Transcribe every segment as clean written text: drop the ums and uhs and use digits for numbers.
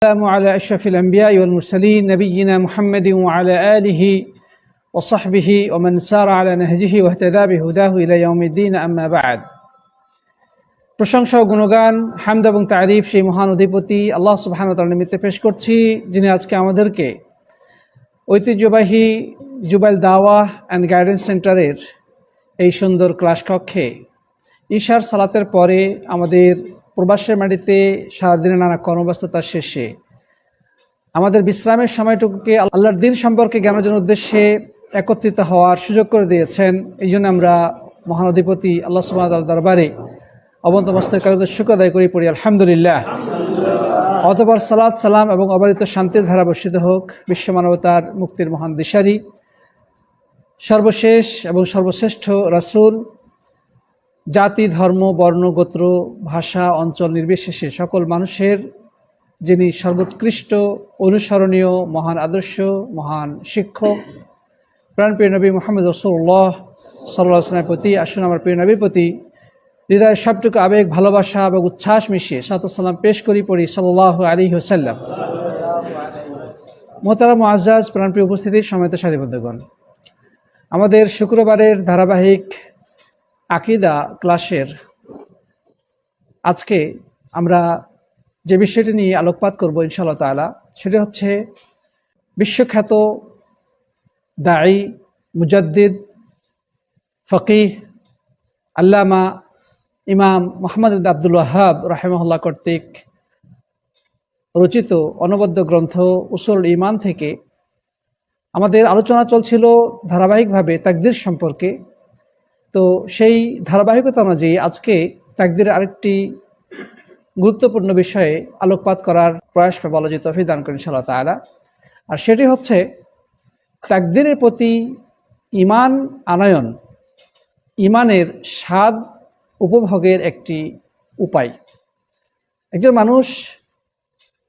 السلام على أشرف الأنبياء والمرسلين نبينا محمد وعلى آله وصحبه ومن سار على نهجه واهتدى بهداه إلى يوم الدين أما بعد প্রশংসা ও গুণগান হামদ এবং তারিফ সেই মহান অধিপতি আল্লাহ সুবহানাহু ওয়া তাআলার নিমিত্তে পেশ করছি, যিনি আজকে আমাদেরকে ঐতিহ্যবাহী জুবাইল দাওয়াহ অ্যান্ড গাইডেন্স সেন্টারের এই সুন্দর ক্লাস কক্ষে ঈশার সালাতের পরে আমাদের প্রবাসের মাটিতে সারাদিনের নানা কর্মব্যস্ততার শেষে আমাদের বিশ্রামের সময়টুকুকে আল্লাহর দ্বীন সম্পর্কে জ্ঞানার্জনের উদ্দেশ্যে একত্রিত হওয়ার সুযোগ করে দিয়েছেন। এই জন্য আমরা মহান অধিপতি আল্লাহ সুবহানাহু ওয়া তাআলার দরবারে অবন্ত মস্তক শুকর আদায় করি পড়ি আলহামদুলিল্লাহ। অতঃপর সালাত সালাম এবং অবারিত শান্তির ধারা বর্ষিত হোক বিশ্ব মানবতার মুক্তির মহান দিশারি সর্বশেষ এবং সর্বশ্রেষ্ঠ রাসূল, জাতি ধর্ম বর্ণ গোত্র ভাষা অঞ্চল নির্বিশেষে সকল মানুষের যিনি সর্বোৎকৃষ্ট অনুসরণীয় মহান আদর্শ মহান শিক্ষক প্রাণপ্রিয় নবী মুহাম্মদ রাসূলুল্লাহ সাল্লাল্লাহু আলাইহি ওয়াসাল্লামের প্রতি আসুন আমার প্রিয় নবীর প্রতি হৃদয়ের সবটুকু আবেগ ভালোবাসা এবং উচ্ছ্বাস মিশিয়ে সালাতু সালাম পেশ করি পড়ি সাল্লাল্লাহু আলাইহি ওয়াসাল্লাম। মোহতারাম মুআজ্জাজ প্রাণপ্রিয় উপস্থিতির সম্মানিত সাথীবন্ধুগণ, আমাদের শুক্রবারের ধারাবাহিক আকীদা ক্লাসের আজকে আমরা যে বিষয়টি নিয়ে আলোকপাত করব ইনশাআল্লাহ তাআলা, সেটি হচ্ছে বিশ্বখ্যাত দাঈ মুজাদ্দিদ ফকিহ আল্লামা ইমাম মুহাম্মদ ইবনে আব্দুল ওয়াহ্হাব রাহিমাহুল্লাহ কর্তৃক রচিত অনবদ্য গ্রন্থ উসুল ঈমান থেকে আমাদের আলোচনা চলছিল ধারাবাহিকভাবে তাকদীর সম্পর্কে। তো সেই ধারাবাহিকতা অনুযায়ী আজকে তাকদীরের আরেকটি গুরুত্বপূর্ণ বিষয়ে আলোকপাত করার প্রয়াস পাবো, আল্লাহ যদি তৌফিক দান করেন ইনশাআল্লাহ তাআলা। আর সেটি হচ্ছে তাকদীরের প্রতি ঈমান আনয়ন, ঈমানের স্বাদ উপভোগের একটি উপায়। একজন মানুষ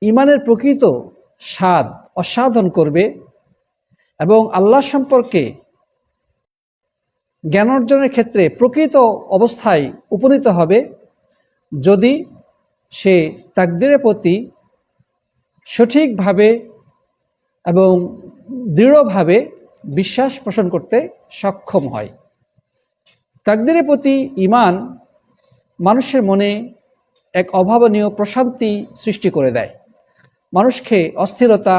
ঈমানের প্রকৃত স্বাদ আস্বাদন করবে এবং আল্লাহ সম্পর্কে জ্ঞান অর্জনের ক্ষেত্রে প্রকৃত অবস্থায় উপনীত হবে যদি সে তাকদীরের প্রতি সঠিকভাবে এবং দৃঢ়ভাবে বিশ্বাস পোষণ করতে সক্ষম হয়। তাকদীরের প্রতি ঈমান মানুষের মনে এক অভাবনীয় প্রশান্তি সৃষ্টি করে দেয়। মানুষকে অস্থিরতা,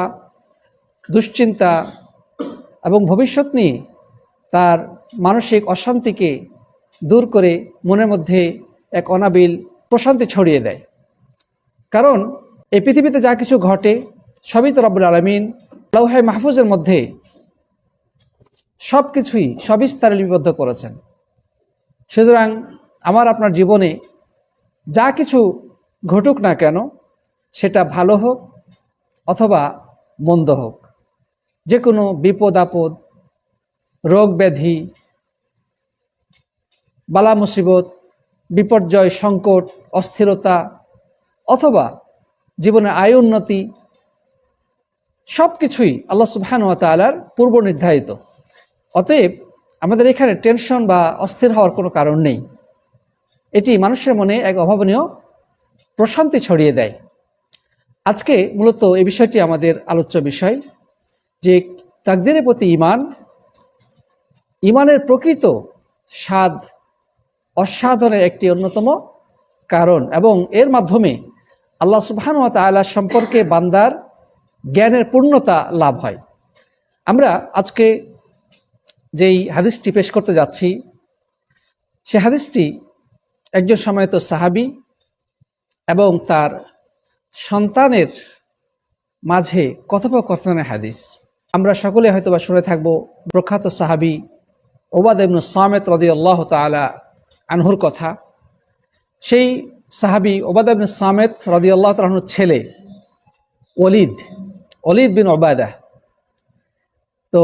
দুশ্চিন্তা এবং ভবিষ্যৎ নিয়ে তার মানসিক অশান্তিকে দূর করে মনের মধ্যে এক অনাবিল প্রশান্তি ছড়িয়ে দেয়। কারণ এই পৃথিবীতে যা কিছু ঘটে সবই তো রব্বুল আলামিন লাওহে মাহফুজের মধ্যে সব কিছুই সবিস্তারে লিপিবদ্ধ করেছেন। সুতরাং আমার আপনার জীবনে যা কিছু ঘটুক না কেন, সেটা ভালো হোক অথবা মন্দ হোক, যে কোনো বিপদ আপদ, রোগ ব্যাধি, বালা মুসিবত, বিপর্যয়, সংকট, অস্থিরতা অথবা জীবনের আয় উন্নতি, সব কিছুই আল্লাহ সুবহানাহু ওয়া তাআলার পূর্ব নির্ধারিত। অতএব আমাদের এখানে টেনশন বা অস্থির হওয়ার কোনো কারণ নেই। এটি মানুষের মনে এক অভাবনীয় প্রশান্তি ছড়িয়ে দেয়। আজকে মূলত এই বিষয়টি আমাদের আলোচ্য বিষয়, যে তাকদীরের প্রতি ঈমান, ঈমানের প্রকৃত স্বাদ অস্বাদনের একটি অন্যতম কারণ এবং এর মাধ্যমে আল্লাহ সুবহানাহু ওয়া তাআলা সম্পর্কে বান্দার জ্ঞানের পূর্ণতা লাভ হয়। আমরা আজকে যেই হাদিসটি পেশ করতে যাচ্ছি, সে হাদিসটি একজন সম্মানিত সাহাবী এবং তার সন্তানের মাঝে কথোপকথনের হাদিস। আমরা সকলে হয়তোবা শুনে থাকব প্রখ্যাত সাহাবী উবাদা ইবনে সামিত রাদিয়াল্লাহু তাআলা আনহুর কথা। সেই সাহাবী উবাদা ইবনে সামিত রাদিয়াল্লাহু তাআলা আনহুর ছেলে ওলীদ বিন উবাদা। তো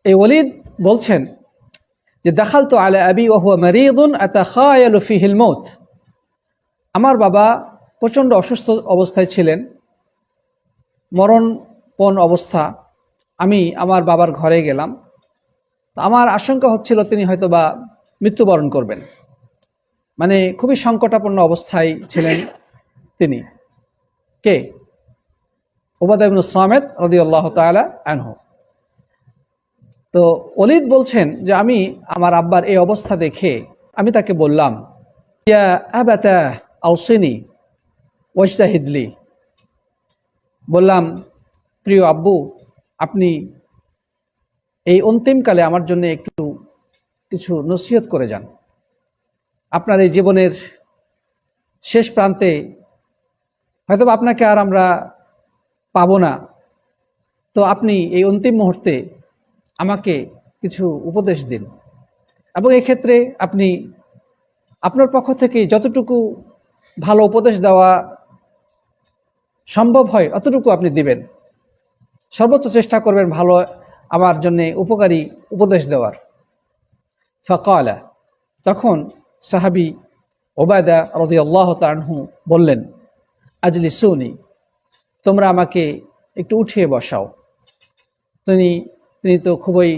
এই ওলীদ বলছেন যে দাখালতু আলা আবি ওয়া হুয়া মারিদুন আতাখায়ালু ফিহিল মউত। আমার বাবা প্রচণ্ড অসুস্থ অবস্থায় ছিলেন, মরণপণ অবস্থা। আমি আমার বাবার ঘরে গেলাম, আমার আশঙ্কা হচ্ছিল তিনি হয়তোবা মৃত্যুবরণ করবেন। মানে খুবই সংকটাপন্ন অবস্থায় ছিলেন তিনি। কে? উবাদা ইবনে সামিত রাদিয়াল্লাহু তাআলা আনহু। তো ওলীদ বলছেন যে আমি আমার আব্বার এই অবস্থা দেখে আমি তাকে বললাম, ইয়া আবাতা আওসিনি ওয়াজতাহিদলি, বললাম প্রিয় আব্বু, আপনি এই অন্তিমকালে আমার জন্য একটু কিছু নসিহত করে যান। আপনার এই জীবনের শেষ প্রান্তে হয়তো আপনাকে আর আমরা পাবো না, তো আপনি এই অন্তিম মুহূর্তে আমাকে কিছু উপদেশ দিন, এবং এক্ষেত্রে আপনি আপনার পক্ষ থেকে যতটুকু ভালো উপদেশ দেওয়া সম্ভব হয় অতটুকু আপনি দিবেন, সর্বোচ্চ চেষ্টা করবেন ভালো আমার জন্য উপকারী উপদেশ দেওয়ার। ফাকালা, তখন সাহাবী উবাদা রাদিয়াল্লাহু তাআলা আনহু বললেন, আজলিসুনি, তোমরা আমাকে একটু উঠিয়ে বসাও। তিনি তো খুবই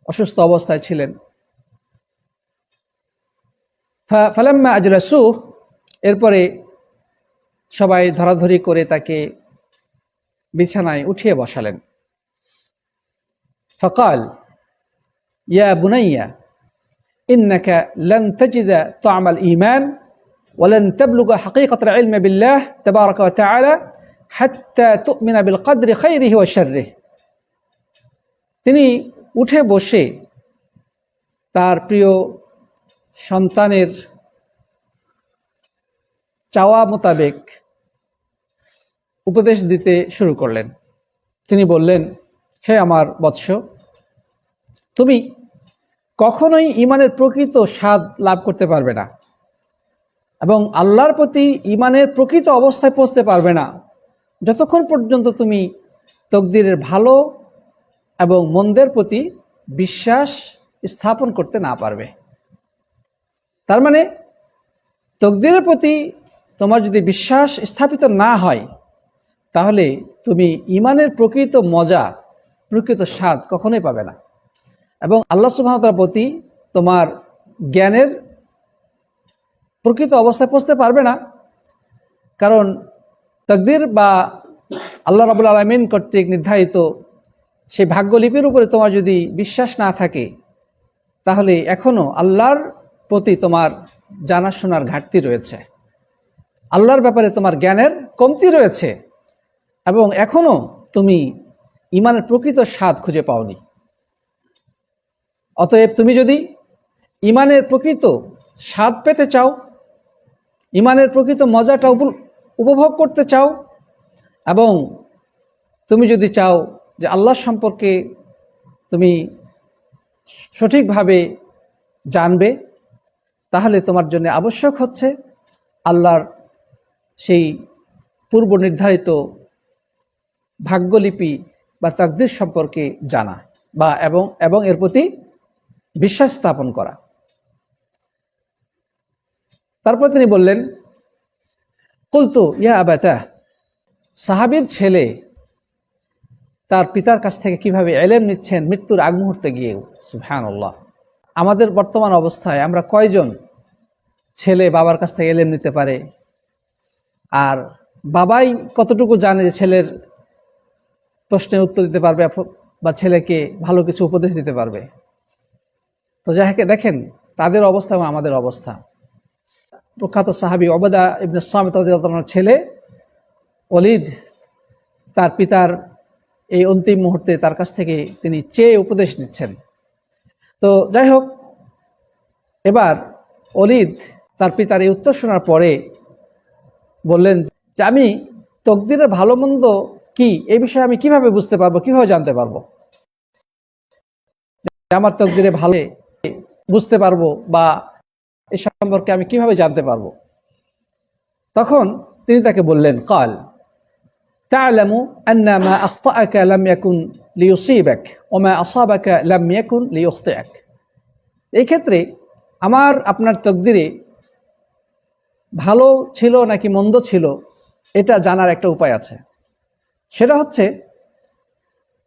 অসুস্থ অবস্থায় ছিলেন। ফালাম্মা আজলাসুহ, এরপরে সবাই ধরাধরি করে তাকে বিছানায় উঠিয়ে বসালেন। ফাকাল, ইয়া বুনাইয়া ইন্নাকা লান তাজিদা তা'মাল ঈমান ওয়া লান তাবলুগা হাকীকাতাল ইলমি বিল্লাহ তাবারাকা ওয়া তাআলা হাত্তা তু'মিনা বিল কদরি খাইরিহি ওয়া শাররিহি। তিনি উঠে বসে তার প্রিয় সন্তানের চাওয়া মোতাবেক উপদেশ দিতে শুরু করলেন। তিনি বললেন, হে আমার বৎস, তুমি কখনোই ঈমানের প্রকৃত স্বাদ লাভ করতে পারবে না এবং আল্লাহর প্রতি ঈমানের প্রকৃত অবস্থায় পৌঁছতে পারবে না যতক্ষণ পর্যন্ত তুমি তকদিরের ভালো এবং মন্দের প্রতি বিশ্বাস স্থাপন করতে না পারবে। তার মানে তকদিরের প্রতি তোমার যদি বিশ্বাস স্থাপিত না হয়, তাহলে তুমি ঈমানের প্রকৃত মজা, প্রকৃত স্বাদ কখনোই পাবে না, এবং আল্লাহ সুবহানাহু ওয়া তাআলার প্রতি তোমার জ্ঞানের প্রকৃত অবস্থায় পৌঁছতে পারবে না। কারণ তাকদীর বা আল্লাহ রাব্বুল আলামিন কর্তৃক নির্ধারিত সেই ভাগ্যলিপির উপরে তোমার যদি বিশ্বাস না থাকে, তাহলে এখনও আল্লাহর প্রতি তোমার জানাশোনার ঘাটতি রয়েছে, আল্লাহর ব্যাপারে তোমার জ্ঞানের কমতি রয়েছে, এবং এখনও তুমি ঈমানের প্রকৃত স্বাদ খুঁজে পাওনি। অতএব তুমি যদি ঈমানের প্রকৃত স্বাদ পেতে চাও, ঈমানের প্রকৃত মজাটা উপভোগ করতে চাও, এবং তুমি যদি চাও যে আল্লাহ সম্পর্কে তুমি সঠিকভাবে জানবে, তাহলে তোমার জন্য আবশ্যক হচ্ছে আল্লাহর সেই পূর্ব নির্ধারিত ভাগ্যলিপি বা তাকদীর সম্পর্কে জানা বা এবং এর প্রতি বিশ্বাস স্থাপন করা। তারপর তিনি বললেন, কুলতু ইয়া আবাতা, সাহাবীর ছেলে তার পিতার কাছ থেকে কিভাবে ইলম নিচ্ছেন মৃত্যুর আগ মুহূর্তে গিয়েও। সুবহানাল্লাহ, আমাদের বর্তমান অবস্থায় আমরা কয়জন ছেলে বাবার কাছ থেকে ইলম নিতে পারে, আর বাবাই কতটুকু জানে যে ছেলের প্রশ্নের উত্তর দিতে পারবে বা ছেলেকে ভালো কিছু উপদেশ দিতে পারবে। তো যাকে দেখেন তাদের অবস্থা এবং আমাদের অবস্থা। প্রখ্যাত সাহাবী উবাদা ইবনে সামিত রাদিয়াল্লাহু আনহুর ছেলে ওলীদ তার পিতার এই অন্তিম মুহূর্তে তার কাছ থেকে তিনি চেয়ে উপদেশ নিচ্ছেন। তো যাই হোক, এবার ওলীদ তার পিতার এই উত্তর শোনার পরে বললেন যে আমি তকদিরের ভালো মন্দ কি এই বিষয়ে আমি কিভাবে বুঝতে পারবো, কিভাবে জানতে পারবো, আমার তকদিরে ভালো বুঝতে পারবো বা এ সম্পর্কে আমি কিভাবে জানতে পারবো। তখন তিনি তাকে বললেন, কাল তা'লামু আন্না মা আখতাআকা লাম ইয়াকুন লিয়ুসিবাক ওয়া মা আসাবাকা লাম ইয়াকুন লিয়ুখতিআক। এই ক্ষেত্রে আমার আপনার তকদিরে ভালো ছিল নাকি মন্দ ছিল এটা জানার একটা উপায় আছে। সেটা হচ্ছে,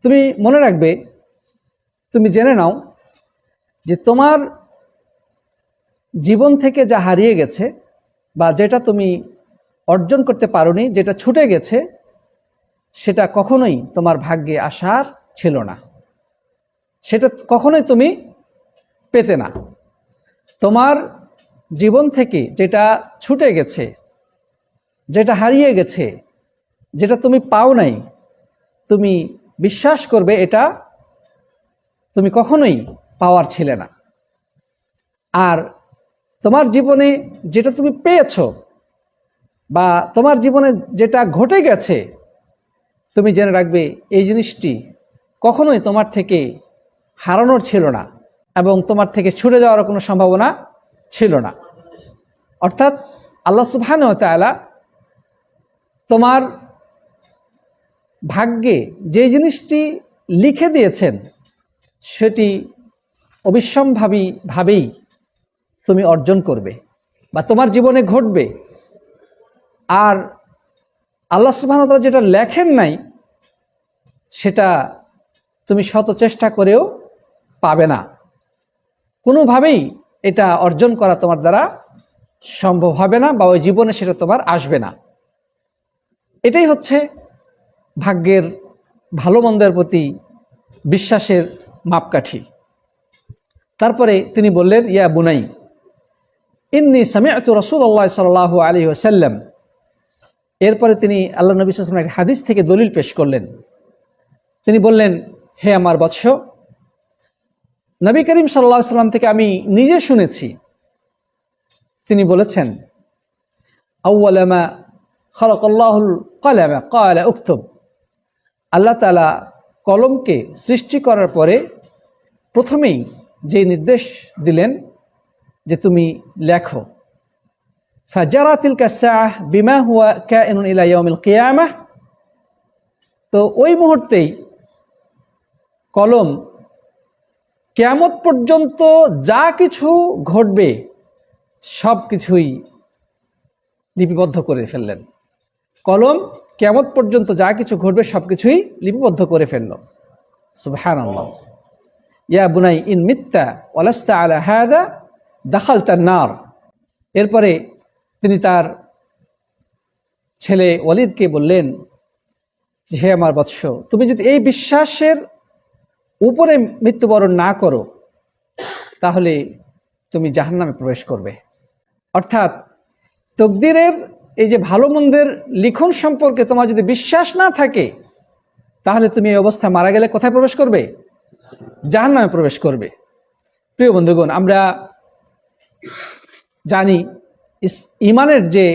তুমি মনে রাখবে, তুমি জেনে নাও যে তোমার জীবন থেকে যা হারিয়ে গেছে বা যেটা তুমি অর্জন করতে পারোনি, যেটা ছুটে গেছে, সেটা কখনোই তোমার ভাগ্যে আসার ছিল না, সেটা কখনোই তুমি পেতে না। তোমার জীবন থেকে যেটা ছুটে গেছে, যেটা হারিয়ে গেছে, যেটা তুমি পাও নাই, তুমি বিশ্বাস করবে এটা তুমি কখনোই পাওয়ার ছিলে না। আর তোমার জীবনে যেটা তুমি পেয়েছো বা তোমার জীবনে যেটা ঘটে গেছে, তুমি জেনে রাখবে এই জিনিসটি কখনোই তোমার থেকে হারানোর ছিল না এবং তোমার থেকে ছুটে যাওয়ার কোনো সম্ভাবনা ছিল না। অর্থাৎ আল্লাহ সুবহানাহু ওয়া তাআলা তোমার ভাগ্যে যে জিনিসটি লিখে দিয়েছেন সেটি অবিসম্ভাবীভাবেই তুমি অর্জন করবে বা তোমার জীবনে ঘটবে। আর আল্লাহ সুবহানাহু ওয়া তাআলা যেটা লেখেন নাই সেটা তুমি শত চেষ্টা করেও পাবে না, কোনোভাবেই এটা অর্জন করা তোমার দ্বারা সম্ভব হবে না বা ওই জীবনে সেটা তোমার আসবে না। এটাই হচ্ছে ভাগ্যের ভালো মন্দের প্রতি বিশ্বাসের মাপকাঠি। তারপরে তিনি বললেন, ইয়া বুনাই ইন্নী সামিআতু রাসূলুল্লাহ সাল্লাল্লাহু আলাইহি ওয়াসাল্লাম। এরপরে তিনি আল্লাহ নবী সাল্লাল্লাহু আলাইহি ওয়াসাল্লামের এক হাদিস থেকে দলিল পেশ করলেন। তিনি বললেন, হে আমার বৎস, নবী করিম সাল্লাল্লাহু আলাইহি ওয়াসাল্লাম থেকে আমি নিজে শুনেছি, তিনি বলেছেন, আউয়ালা মা খালাকাল্লাহুল কলাম ক্বালা উকতুব। আল্লাহ তাআলা কলমকে সৃষ্টি করার পরে প্রথমেই যে নির্দেশ দিলেন যে তুমি লেখো। ফাজারাত তিলকা সাআহ বিমা হুয়া কাইনুন ইলা ইয়াউমিল কিয়ামাহ। তো ওই মুহূর্তেই কলম কিয়ামত পর্যন্ত যা কিছু ঘটবে সব কিছুই লিপিবদ্ধ করে ফেললেন। কলম কিয়ামত পর্যন্ত যা কিছু ঘটবে সব কিছুই লিপিবদ্ধ করে ফেলল। সুবহানাল্লাহ। ইয়া বুনাই ইন মিত্তা ওয়ালাস্তা আলা হাযা দাখালতান নার। এরপরে তিনি তার ছেলে ওয়ালিদকে বললেন যে, হে আমার বৎস, তুমি যদি এই বিশ্বাসের উপরে মৃত্যুবরণ না করো তাহলে তুমি জাহান্নামে প্রবেশ করবে। অর্থাৎ তকদিরের এই যে ভালো মন্দের লিখন সম্পর্কে তোমার যদি বিশ্বাস না থাকে তাহলে তুমি এই অবস্থায় মারা গেলে কোথায় প্রবেশ করবে? জাহান্নামে প্রবেশ করবে। প্রিয় বন্ধুগণ, আমরা জানি ঈমানের যে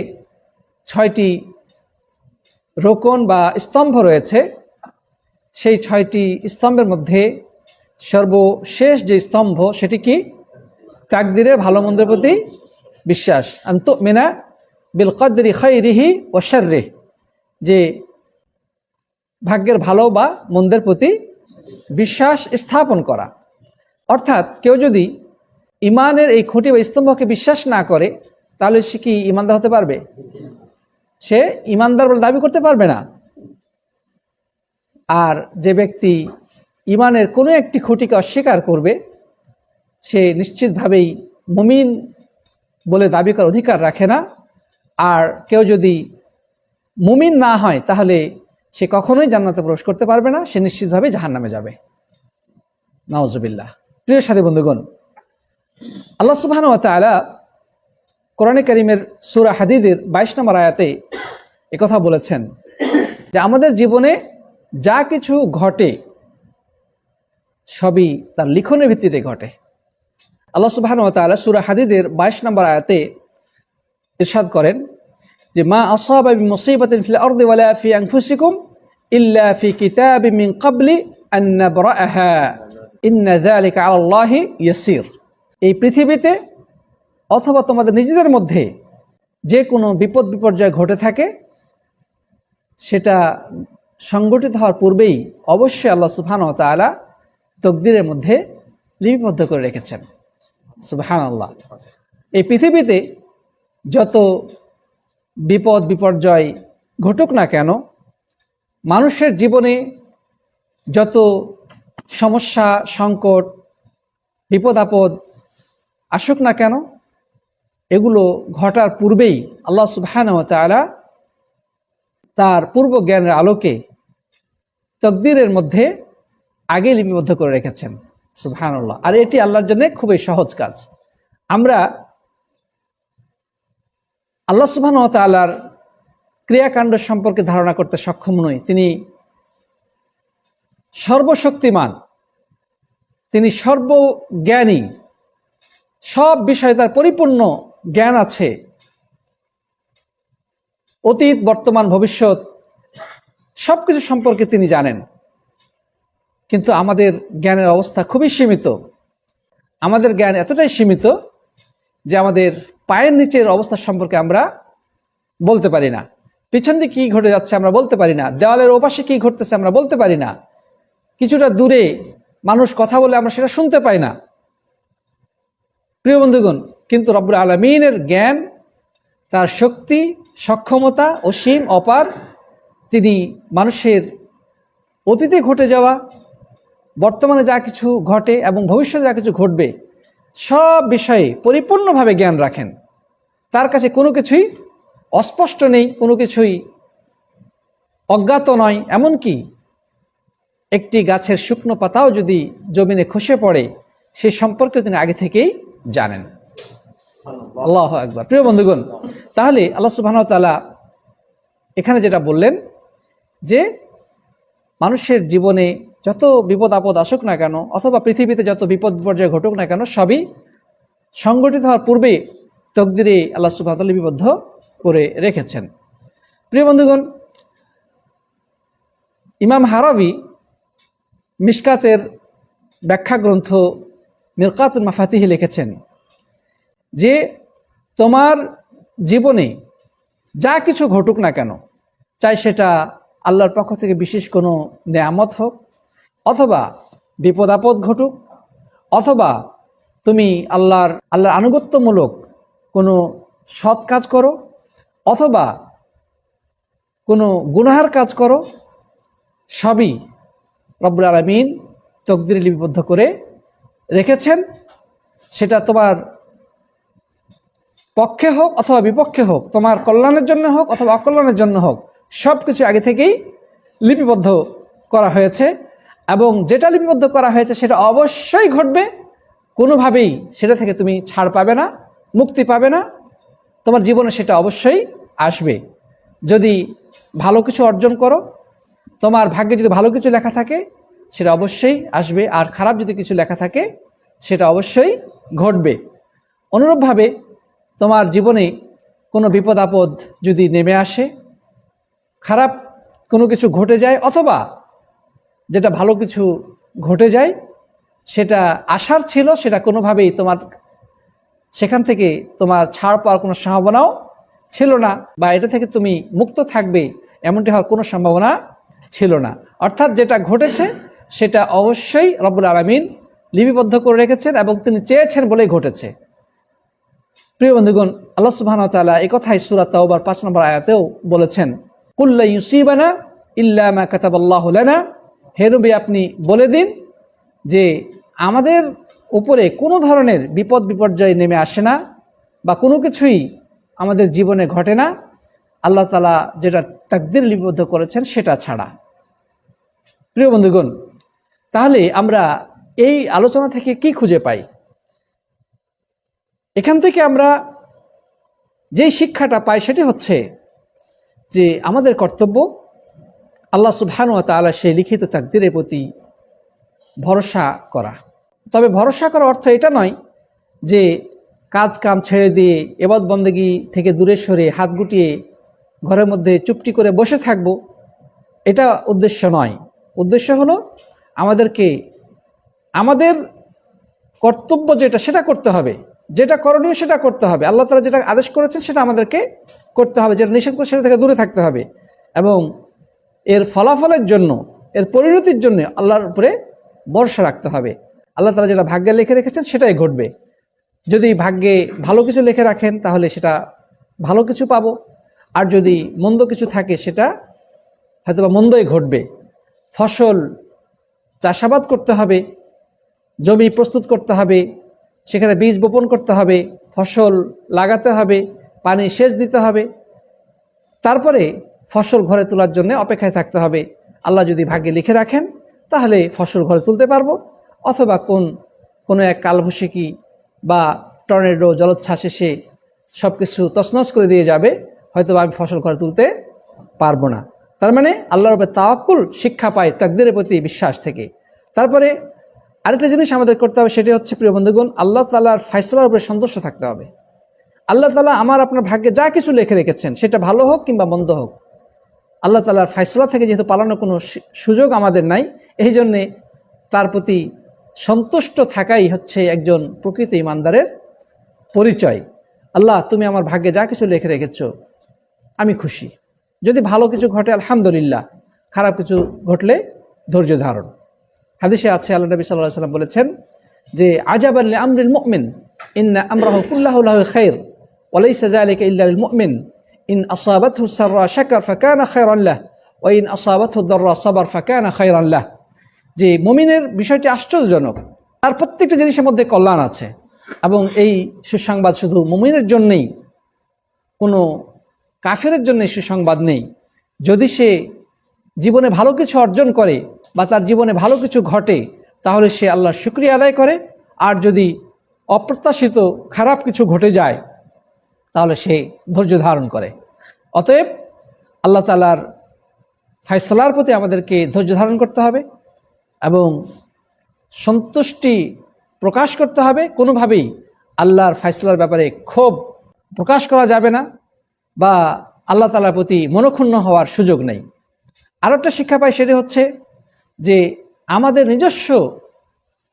6টি রোকন বা স্তম্ভ রয়েছে, সেই 6টি স্তম্ভের মধ্যে সর্বশেষ যে স্তম্ভ সেটি কি? তাকদিরের ভালো মন্দের প্রতি বিশ্বাস। আন তুমিনা বিল কদরি খাইরিহি ওয়া শাররিহি, যে ভাগ্যের ভালো বা মন্দের প্রতি বিশ্বাস স্থাপন করা। অর্থাৎ কেউ যদি ইমানের এই খুঁটি বা স্তম্ভকে বিশ্বাস না করে তাহলে সে কি ইমানদার হতে পারবে? সে ইমানদার বলে দাবি করতে পারবে না। আর যে ব্যক্তি ইমানের কোনো একটি খুঁটিকে অস্বীকার করবে সে নিশ্চিতভাবেই মুমিন বলে দাবি করার অধিকার রাখে না। আর কেউ যদি মুমিন না হয় তাহলে সে কখনোই জান্নাতে প্রবেশ করতে পারবে না, সে নিশ্চিতভাবে জাহান্নামে যাবে। নাউজুবিল্লাহ। প্রিয় সাথী বন্ধুগণ, আল্লাহ সুবহানাহু ওয়া তাআলা কোরআনে কারীমের সূরা হাদীদের 22 নম্বর আয়াতে একথা বলেছেন যে আমাদের জীবনে যা কিছু ঘটে সবই তার লিখনের ভিত্তিতে ঘটে। আল্লাহ সুবহানাহু ওয়া তাআলা সূরা হাদীদের 22 নম্বর আয়াতে ইরশাদ করেন যে, মা আসাবা মিন মুসিবাতিন ফিল আরদি ওয়ালা ফি আনফুসিকুম ইল্লা ফি কিতাবিন মিন ক্বাবলি আন নাবরাহা ইন্না যালিকা আলাল্লাহি ইয়াসির। এই পৃথিবীতে অথবা তোমাদের নিজেদের মধ্যে যে কোনো বিপদ বিপর্যয় ঘটে থাকে সেটা সংগঠিত হওয়ার পূর্বেই অবশ্যই আল্লাহ সুবহানাহু ওয়া তাআলা তকদিরের মধ্যে লিপিবদ্ধ করে রেখেছেন। সুবহানাল্লাহ। এই পৃথিবীতে যত বিপদ বিপর্যয় ঘটুক না কেন, মানুষের জীবনে যত সমস্যা সংকট বিপদ আপদ আসুক না কেন, এগুলো ঘটার পূর্বেই আল্লাহ সুবহানাহু ওয়া তাআলা তার পূর্ব জ্ঞানের আলোকে তকদিরের মধ্যে আগে লিপিবদ্ধ করে রেখেছেন। সুবহানাল্লাহ। আর এটি আল্লাহর জন্য খুবই সহজ কাজ। আমরা আল্লাহ সুবহানাহু ওয়া তাআলার ক্রিয়াকাণ্ড সম্পর্কে ধারণা করতে সক্ষম নই। তিনি সর্বশক্তিমান, তিনি সর্বজ্ঞানী, সব বিষয়ে তার পরিপূর্ণ জ্ঞান আছে। অতীত, বর্তমান, ভবিষ্যৎ সবকিছু সম্পর্কে তিনি জানেন। কিন্তু আমাদের জ্ঞানের অবস্থা খুবই সীমিত। আমাদের জ্ঞান এতটাই সীমিত যে আমাদের পায়ের নিচের অবস্থা সম্পর্কে আমরা বলতে পারি না। পিছন দিকে কি ঘটে যাচ্ছে আমরা বলতে পারি না। দেওয়ালের ওপাশে কি ঘটতেছে আমরা বলতে পারি না। কিছুটা দূরে মানুষ কথা বলে আমরা সেটা শুনতে পাই না। প্রিয় বন্ধুগণ, কিন্তু রব্বুল আলামিনের জ্ঞান, তার শক্তি, সক্ষমতা অসীম অপার। তিনি মানুষের অতীতে ঘটে যাওয়া, বর্তমানে যা কিছু ঘটে এবং ভবিষ্যতে যা কিছু ঘটবে সব বিষয়ে পরিপূর্ণভাবে জ্ঞান রাখেন। তার কাছে কোনো কিছুই অস্পষ্ট নেই, কোনো কিছুই অজ্ঞাত নয়। এমনকি একটি গাছের শুকনো পাতাও যদি জমিনে খসে পড়ে সে সম্পর্কে তিনি আগে থেকেই জানেন। আল্লাহু আকবার। প্রিয় বন্ধুগণ, তাহলে আল্লাহ সুবহানাহু ওয়া তাআলা এখানে যেটা বললেন যে মানুষের জীবনে যত বিপদ আপদ আসুক না কেন, অথবা পৃথিবীতে যত বিপদ বিপর্যয় ঘটুক না কেন, সবই সংগঠিত হওয়ার পূর্বে তকদিরে আল্লাহ সুবহানাহু ওয়া তাআলা লিপিবদ্ধ করে রেখেছেন। প্রিয় বন্ধুগণ, ইমাম হারাবি মিশকাতের ব্যাখ্যা গ্রন্থ মিরকাতুল মাফাতিহি লিখেছেন যে তোমার জীবনে যা কিছু ঘটুক না কেন, চাই সেটা আল্লাহর পক্ষ থেকে বিশেষ কোনো নেয়ামত হোক, অথবা বিপদ আপদ ঘটুক, অথবা তুমি আল্লাহর আনুগত্যমূলক কোনো সৎ কাজ করো, অথবা কোনো গুনাহের কাজ করো, সবই রব্বুল আলামিন তকদিরে লিপিবদ্ধ করে রেখেছেন। সেটা তোমার পক্ষে হোক অথবা বিপক্ষে হোক, তোমার কল্যাণের জন্য হোক অথবা অকল্যাণের জন্য হোক, সব কিছু আগে থেকেই লিপিবদ্ধ করা হয়েছে। এবং যেটা লিপিবদ্ধ করা হয়েছে সেটা অবশ্যই ঘটবে। কোনোভাবেই সেটা থেকে তুমি ছাড় পাবে না, মুক্তি পাবে না। তোমার জীবনে সেটা অবশ্যই আসবে। যদি ভালো কিছু অর্জন করো, তোমার ভাগ্যে যদি ভালো কিছু লেখা থাকে সেটা অবশ্যই আসবে, আর খারাপ যদি কিছু লেখা থাকে সেটা অবশ্যই ঘটবে। অনুরূপভাবে তোমার জীবনে কোনো বিপদ আপদ যদি নেমে আসে, খারাপ কোনো কিছু ঘটে যায়, অথবা যেটা ভালো কিছু ঘটে যায়, সেটা আশার ছিল, সেটা কোনোভাবেই তোমার সেখান থেকে তোমার ছাড় পাওয়ার কোনো সম্ভাবনাও ছিল না, বা এটা থেকে তুমি মুক্ত থাকবে এমনটি হওয়ার কোনো সম্ভাবনা ছিল না। অর্থাৎ যেটা ঘটেছে সেটা অবশ্যই রব্বুল আলামিন লিপিবদ্ধ করে রেখেছেন এবং তিনি চেয়েছেন বলেই ঘটেছে। প্রিয় বন্ধুগণ, আল্লাহ সুবহানাহু ওয়া তাআলা এই কথাই সূরা তাওবার 5 নম্বর আয়াতেও বলেছেন, কুল্লা ইউসিবানা ইল্লা মা কাতাবাল্লাহু লানা। হে নবী, আপনি বলে দিন যে আমাদের উপরে কোনো ধরনের বিপদ বিপর্যয় নেমে আসে না, বা কোনো কিছুই আমাদের জীবনে ঘটে না আল্লাহ তাআলা যেটা তাকদীর লিপিবদ্ধ করেছেন সেটা ছাড়া। প্রিয় বন্ধুগণ, তাহলে আমরা এই আলোচনা থেকে কি খুঁজে পাই? এখান থেকে আমরা যেই শিক্ষাটা পাই সেটি হচ্ছে যে আমাদের কর্তব্য আল্লাহ সুবহানাহু ওয়া তাআলা সেই লিখিত তাকদীরের প্রতি ভরসা করা। তবে ভরসা করার অর্থ এটা নয় যে কাজ কাম ছেড়ে দিয়ে ইবাদত বন্দেগী থেকে দূরে সরে হাত গুটিয়ে ঘরের মধ্যে চুপটি করে বসে থাকব, এটা উদ্দেশ্য নয়। উদ্দেশ্য হলো আমাদেরকে আমাদের কর্তব্য যেটা সেটা করতে হবে, যেটা করণীয় সেটা করতে হবে। আল্লাহ তাআলা যেটা আদেশ করেছেন সেটা আমাদেরকে করতে হবে, যেটা নিষেধ করে সেটা থেকে দূরে থাকতে হবে, এবং এর ফলাফলের জন্য, এর পরিণতির জন্য আল্লাহর উপরে ভরসা রাখতে হবে। আল্লাহ তাআলা যেটা ভাগ্যে লিখে রেখেছেন সেটাই ঘটবে। যদি ভাগ্যে ভালো কিছু লিখে রাখেন তাহলে সেটা ভালো কিছু পাবো, আর যদি মন্দ কিছু থাকে সেটা হয়তোবা মন্দই ঘটবে। ফসল চাষাবাদ করতে হবে, জমি প্রস্তুত করতে হবে, সেখানে বীজ বপন করতে হবে, ফসল লাগাতে হবে, পানি সেচ দিতে হবে, তারপরে ফসল ঘরে তোলার জন্য অপেক্ষায় থাকতে হবে। আল্লাহ যদি ভাগ্যে লিখে রাখেন তাহলে ফসল ঘরে তুলতে পারবো, অথবা কোনো এক কালবৈশাখী বা টর্নেডো জলোচ্ছ্বাস এসে সব কিছু তছনছ করে দিয়ে যাবে, হয়তো আমি ফসল ঘরে তুলতে পারবো না। তার মানে আল্লাহর উপরে তাওয়াক্কুল শিক্ষা পায় তাকদীরের প্রতি বিশ্বাস থেকে। তারপরে আরেকটা জিনিস আমাদের করতে হবে, সেটি হচ্ছে প্রিয় বন্ধুগণ, আল্লাহ তাআলার ফয়সালার উপরে সন্তুষ্ট থাকতে হবে। আল্লাহ তাআলা আমার আপনার ভাগ্যে যা কিছু লিখে রেখেছেন, সেটা ভালো হোক কিংবা মন্দ হোক, আল্লাহ তাআলার ফয়সালা থেকে যেহেতু পালানোর কোনো সুযোগ আমাদের নাই, এই জন্যে তার প্রতি সন্তুষ্ট থাকাই হচ্ছে একজন প্রকৃত ইমানদারের পরিচয়। আল্লাহ, তুমি আমার ভাগ্যে যা কিছু লিখে রেখেছো আমি খুশি। যদি ভালো কিছু ঘটে আলহামদুলিল্লাহ, খারাপ কিছু ঘটলে ধৈর্য ধারণ। হাদিসে আছে, আল্লাহ নবী সাল্লাল্লাহু আলাইহি ওয়াসাল্লাম বলেছেন যে আজাবান লিআমরিল মুমিন ইন্না আমরাহু কুল্লাহু লাহু খায়র ওয়া লাইসা যালিকা ইল্লা লিল মুমিন ইন আসাবাতহু সাররা শাকার ফাকানা খায়রান লাহু ওয়া ইন আসাবাতহু দাররা সাবার ফাকানা খায়রান লাহু। যে মুমিনের বিষয়টি আশ্চর্যজনক, তার প্রত্যেকটা জিনিসের মধ্যে কল্যাণ আছে, এবং এই সুসংবাদ শুধু মুমিনের জন্যই, কোনো কাফেরের জন্য সুসংবাদ নেই। যদি সে জীবনে ভালো কিছু অর্জন করে বা তার জীবনে ভালো কিছু ঘটে, তাহলে সে আল্লাহর শুকরিয়া আদায় করে, আর যদি অপ্রত্যাশিত খারাপ কিছু ঘটে যায় তাহলে সে ধৈর্য ধারণ করে। অতএব আল্লাহ তাআলার ফয়সালার প্রতি আমাদেরকে ধৈর্য ধারণ করতে হবে এবং সন্তুষ্টি প্রকাশ করতে হবে। কোনোভাবেই আল্লাহর ফয়সালার ব্যাপারে ক্ষোভ প্রকাশ করা যাবে না বা আল্লাহ তাআলার প্রতি মনক্ষুণ্ণ হওয়ার সুযোগ নেই। আরও একটা শিক্ষা পাই, সেটি হচ্ছে যে আমাদের নিজস্ব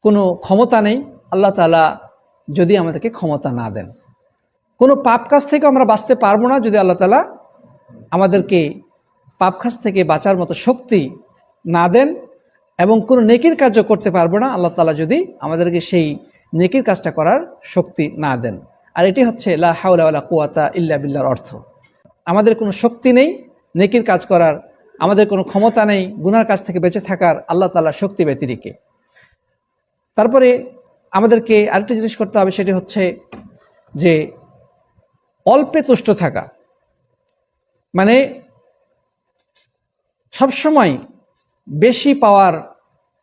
কোনো ক্ষমতা নেই, আল্লাহ তাআলা যদি আমাদেরকে ক্ষমতা না দেন। কোনো পাপ কাজ থেকে আমরা বাঁচতে পারবো না যদি আল্লাহ তাআলা আমাদেরকে পাপ কাজ থেকে বাঁচার মতো শক্তি না দেন, এবং কোনো নেকির কাজও করতে পারবো না আল্লাহ তাআলা যদি আমাদেরকে সেই নেকির কাজটা করার শক্তি না দেন। আর এটি হচ্ছে লা হাওলা ওয়ালা কুওয়াতা ইল্লা বিল্লাহর অর্থ। আমাদের কোনো শক্তি নেই নেকির কাজ করার, আমাদের কোনো ক্ষমতা নেই গুনার কাজ থেকে বেঁচে থাকার, আল্লাহ তাআলার শক্তি ব্যতিরেকে। তারপরে আমাদেরকে আরেকটি জিনিস করতে হবে, সেটি হচ্ছে যে অল্পে তুষ্ট থাকা, মানে সবসময় বেশি পাওয়ার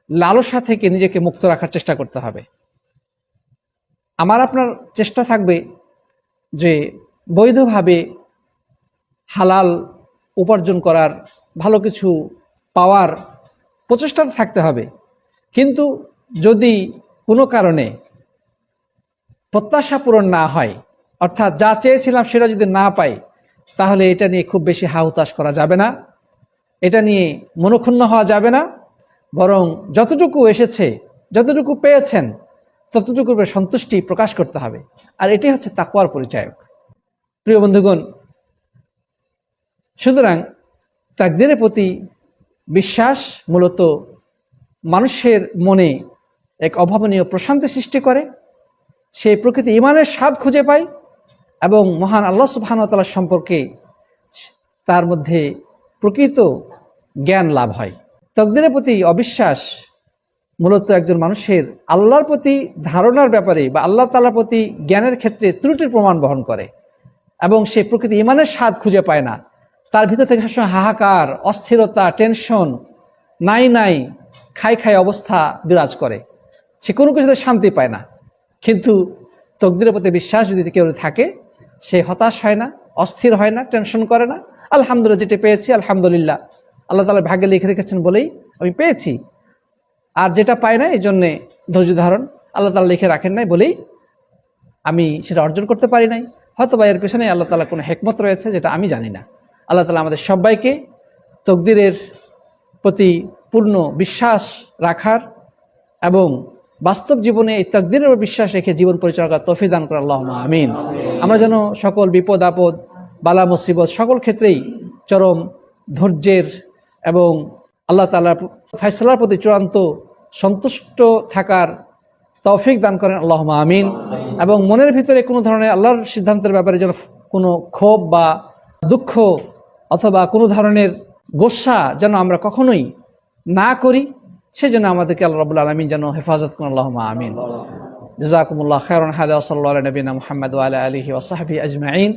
লালসা থেকে নিজেকে মুক্ত রাখার চেষ্টা করতে হবে। আমার আপনার চেষ্টা থাকবে যে বৈধভাবে হালাল উপার্জন করার, ভালো কিছু পাওয়ার প্রচেষ্টা থাকতে হবে, কিন্তু যদি কোনো কারণে প্রত্যাশা পূরণ না হয়, অর্থাৎ যা চেয়েছিলাম সেটা যদি না পাই, তাহলে এটা নিয়ে খুব বেশি হাহুতাশ করা যাবে না, এটা নিয়ে মনক্ষুণ্ণ হওয়া যাবে না, বরং যতটুকু এসেছে, যতটুকু পেয়েছেন ততটুকু সন্তুষ্টি প্রকাশ করতে হবে। আর এটি হচ্ছে তাকওয়ার পরিচায়ক। প্রিয় বন্ধুগণ, সুতরাং তাকদীরের প্রতি বিশ্বাস মূলত মানুষের মনে এক অভাবনীয় প্রশান্তি সৃষ্টি করে, সেই প্রকৃতি ঈমানের স্বাদ খুঁজে পায় এবং মহান আল্লাহ সুবহানাহু ওয়া তাআলা সম্পর্কে তার মধ্যে প্রকৃত জ্ঞান লাভ হয়। তাকদীরের প্রতি অবিশ্বাস মূলত একজন মানুষের আল্লাহর প্রতি ধারণার ব্যাপারে বা আল্লাহ তাআলার প্রতি জ্ঞানের ক্ষেত্রে ত্রুটির প্রমাণ বহন করে, এবং সে প্রকৃতি ঈমানের স্বাদ খুঁজে পায় না। তার ভিতর থেকে সবসময় হাহাকার, অস্থিরতা, টেনশন, নাই খাই অবস্থা বিরাজ করে, সে কোনো কিছুতে শান্তি পায় না। কিন্তু তাকদীরের প্রতি বিশ্বাস যদি কেউ থাকে, সে হতাশ হয় না, অস্থির হয় না, টেনশন করে না। আলহামদুলিল্লাহ, যেটা পেয়েছি আলহামদুলিল্লাহ, আল্লাহ তাআলা ভাগ্যে লিখে রেখেছেন বলেই আমি পেয়েছি, আর যেটা পাই না এই জন্যে ধৈর্য ধারণ, আল্লাহ তাআলা লিখে রাখেন নাই বলেই আমি সেটা অর্জন করতে পারি নাই, হয়তো বা এর পেছনে আল্লাহ তাআলা কোনো হিকমত রয়েছে যেটা আমি জানি না। আল্লাহ তাআলা আমাদের সবাইকে তাকদীরের প্রতি পূর্ণ বিশ্বাস রাখার এবং বাস্তব জীবনে এই তাকদীরের উপর বিশ্বাস রেখে জীবন পরিচালনা করার তৌফিক দান করে আল্লাহুম্মা আমিন। আমরা যেন সকল বিপদ আপদ, বালা মুসিবত সকল ক্ষেত্রেই চরম ধৈর্যের এবং আল্লাহ তাআলার ফয়সালার প্রতি চূড়ান্ত সন্তুষ্ট থাকার তৌফিক দান করেন আল্লাহুম্মা আমিন। এবং মনের ভিতরে কোনো ধরনের আল্লাহর সিদ্ধান্তের ব্যাপারে যেন কোনো ক্ষোভ বা দুঃখ অথবা কোনো ধরনের গোসা যেন আমরা কখনোই না করি, সেজন্য আমাদেরকে আল্লাহ রাব্বুল আলামিন যেন হেফাজত করেন আল্লাহুম্মা আমিন। জাযাকুমুল্লাহ খায়রান। হাদা ওয়া সাল্লাল্লাহু আলা নবিয়িনা মুহাম্মদ ওয়া আলা আলিহি ওয়া সাহবিহি আজমাইন।